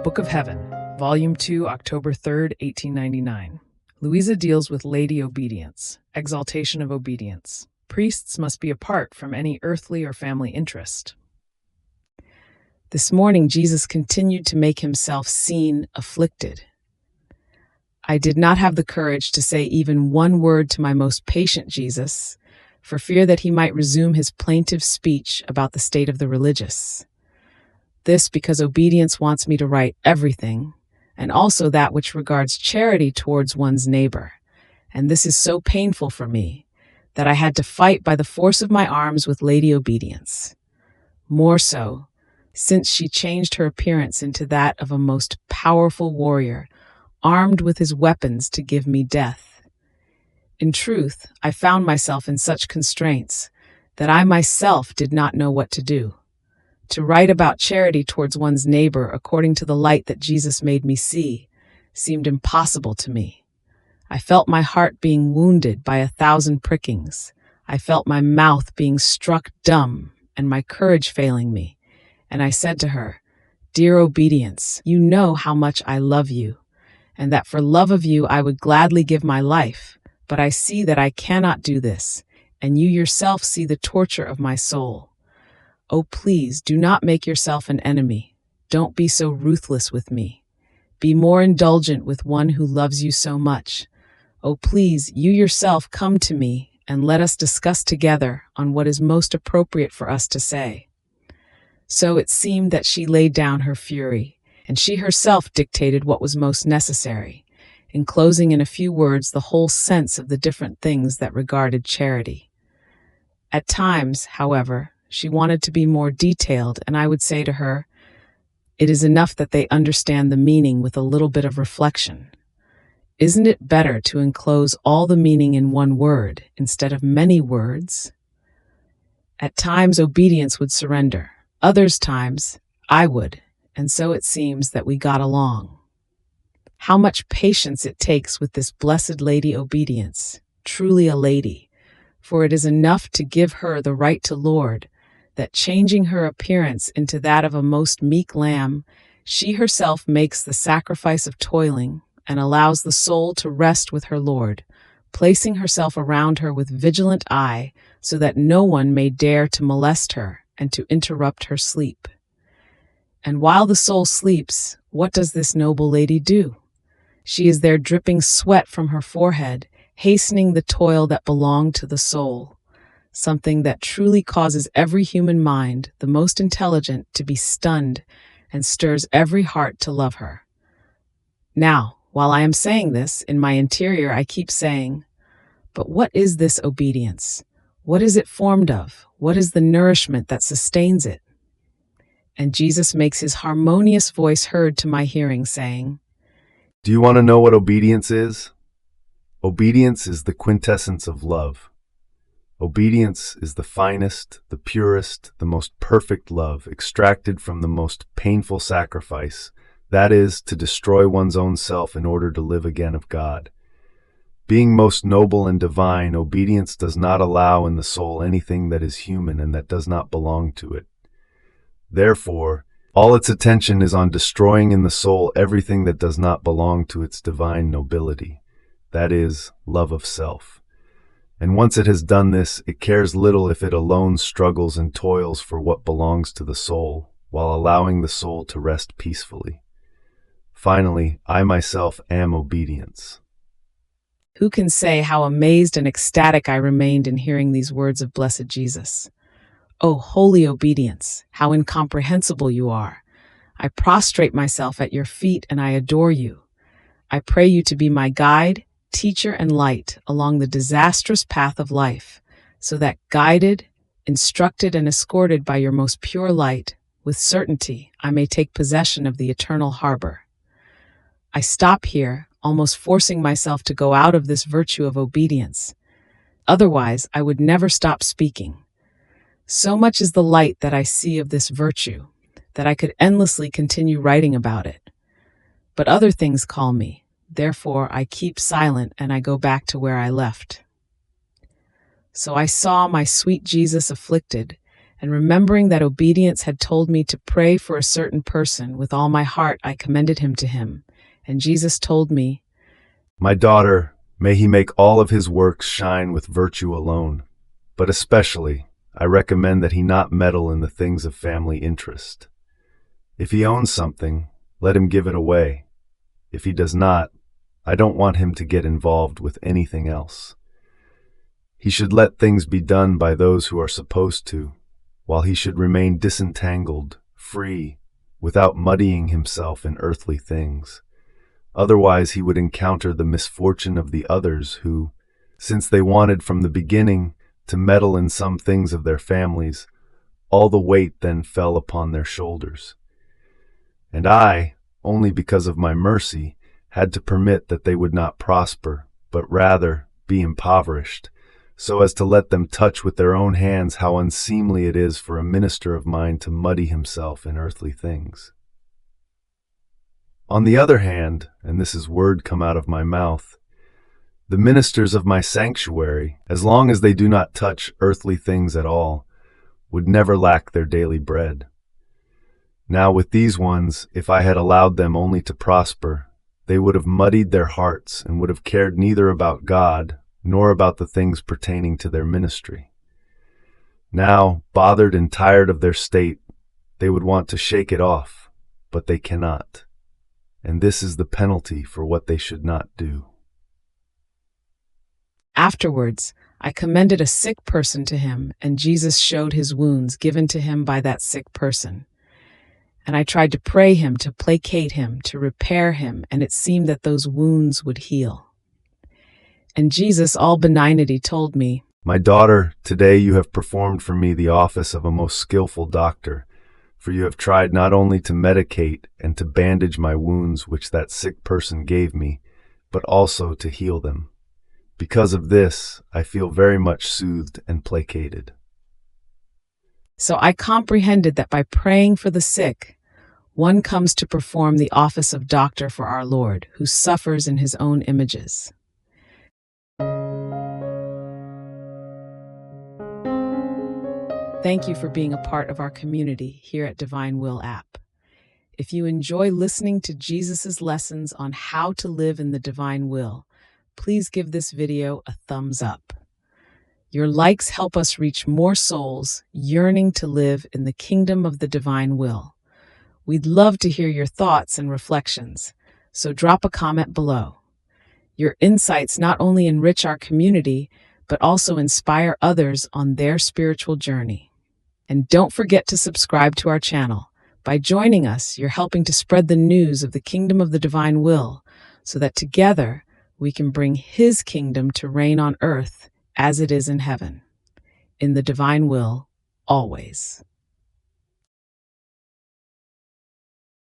Book of Heaven, Volume 2, October 3rd, 1899. Luisa deals with Lady Obedience, Exaltation of Obedience. Priests must be apart from any earthly or family interest. This morning, Jesus continued to make himself seen, afflicted. I did not have the courage to say even one word to my most patient Jesus, for fear that he might resume his plaintive speech about the state of the religious. This because obedience wants me to write everything, and also that which regards charity towards one's neighbor. And this is so painful for me that I had to fight by the force of my arms with Lady Obedience. More so, since she changed her appearance into that of a most powerful warrior, armed with his weapons to give me death. In truth, I found myself in such constraints that I myself did not know what to do. To write about charity towards one's neighbor according to the light that Jesus made me see seemed impossible to me. I felt my heart being wounded by 1,000 prickings. I felt my mouth being struck dumb and my courage failing me. And I said to her, "Dear Obedience, you know how much I love you, and that for love of you I would gladly give my life, but I see that I cannot do this, and you yourself see the torture of my soul. Oh, please do not make yourself an enemy. Don't be so ruthless with me. Be more indulgent with one who loves you so much. Oh, please, you yourself come to me and let us discuss together on what is most appropriate for us to say." So it seemed that she laid down her fury, and she herself dictated what was most necessary, enclosing in a few words the whole sense of the different things that regarded charity. At times, however, she wanted to be more detailed, and I would say to her, "It is enough that they understand the meaning with a little bit of reflection. Isn't it better to enclose all the meaning in one word instead of many words?" At times, obedience would surrender. Others times, I would, and so it seems that we got along. How much patience it takes with this blessed Lady Obedience, truly a lady, for it is enough to give her the right to lord, that changing her appearance into that of a most meek lamb, she herself makes the sacrifice of toiling and allows the soul to rest with her Lord, placing herself around her with vigilant eye so that no one may dare to molest her and to interrupt her sleep. And while the soul sleeps, what does this noble lady do? She is there dripping sweat from her forehead, hastening the toil that belonged to the soul, something that truly causes every human mind, the most intelligent, to be stunned and stirs every heart to love her. Now, while I am saying this, in my interior I keep saying, "But what is this obedience? What is it formed of? What is the nourishment that sustains it?" And Jesus makes his harmonious voice heard to my hearing, saying, "Do you want to know what obedience is? Obedience is the quintessence of love. Obedience is the finest, the purest, the most perfect love, extracted from the most painful sacrifice, that is, to destroy one's own self in order to live again of God. Being most noble and divine, obedience does not allow in the soul anything that is human and that does not belong to it. Therefore, all its attention is on destroying in the soul everything that does not belong to its divine nobility, that is, love of self. And once it has done this, it cares little if it alone struggles and toils for what belongs to the soul, while allowing the soul to rest peacefully. Finally, I myself am obedience." Who can say how amazed and ecstatic I remained in hearing these words of blessed Jesus? "Oh, holy Obedience, how incomprehensible you are! I prostrate myself at your feet and I adore you. I pray you to be my guide, teacher, and light along the disastrous path of life, so that guided, instructed, and escorted by your most pure light, with certainty I may take possession of the eternal harbor." I stop here, almost forcing myself to go out of this virtue of obedience. Otherwise, I would never stop speaking. So much is the light that I see of this virtue, that I could endlessly continue writing about it. But other things call me. Therefore, I keep silent and I go back to where I left. So I saw my sweet Jesus afflicted, And remembering that obedience had told me to pray for a certain person with all my heart, I commended him to him. And Jesus told me, My daughter, may he make all of his works shine with virtue alone. But especially, I recommend that he not meddle in the things of family interest. If he owns something, let him give it away. If he does not, I don't want him to get involved with anything else. He should let things be done by those who are supposed to, while he should remain disentangled, free, without muddying himself in earthly things. Otherwise he would encounter the misfortune of the others who, since they wanted from the beginning to meddle in some things of their families, all the weight then fell upon their shoulders. And I, only because of my mercy, had to permit that they would not prosper, but rather be impoverished, so as to let them touch with their own hands how unseemly it is for a minister of mine to muddy himself in earthly things. On the other hand, and this is word come out of my mouth, the ministers of my sanctuary, as long as they do not touch earthly things at all, would never lack their daily bread. Now with these ones, if I had allowed them only to prosper, they would have muddied their hearts and would have cared neither about God nor about the things pertaining to their ministry. Now, bothered and tired of their state, they would want to shake it off, but they cannot. And this is the penalty for what they should not do. Afterwards, I commended a sick person to him, and Jesus showed his wounds given to him by that sick person. And I tried to pray him, to placate him, to repair him, and it seemed that those wounds would heal. And Jesus, all benignity, told me, My daughter, today you have performed for me the office of a most skillful doctor, for you have tried not only to medicate and to bandage my wounds which that sick person gave me, but also to heal them. Because of this, I feel very much soothed and placated. So I comprehended that by praying for the sick, one comes to perform the office of doctor for our Lord, who suffers in his own images. Thank you for being a part of our community here at Divine Will app. If you enjoy listening to Jesus' lessons on how to live in the divine will, please give this video a thumbs up. Your likes help us reach more souls yearning to live in the kingdom of the divine will. We'd love to hear your thoughts and reflections, so drop a comment below. Your insights not only enrich our community, but also inspire others on their spiritual journey. And don't forget to subscribe to our channel. By joining us, you're helping to spread the news of the kingdom of the divine will, so that together we can bring his kingdom to reign on earth as it is in heaven. In the divine will, always.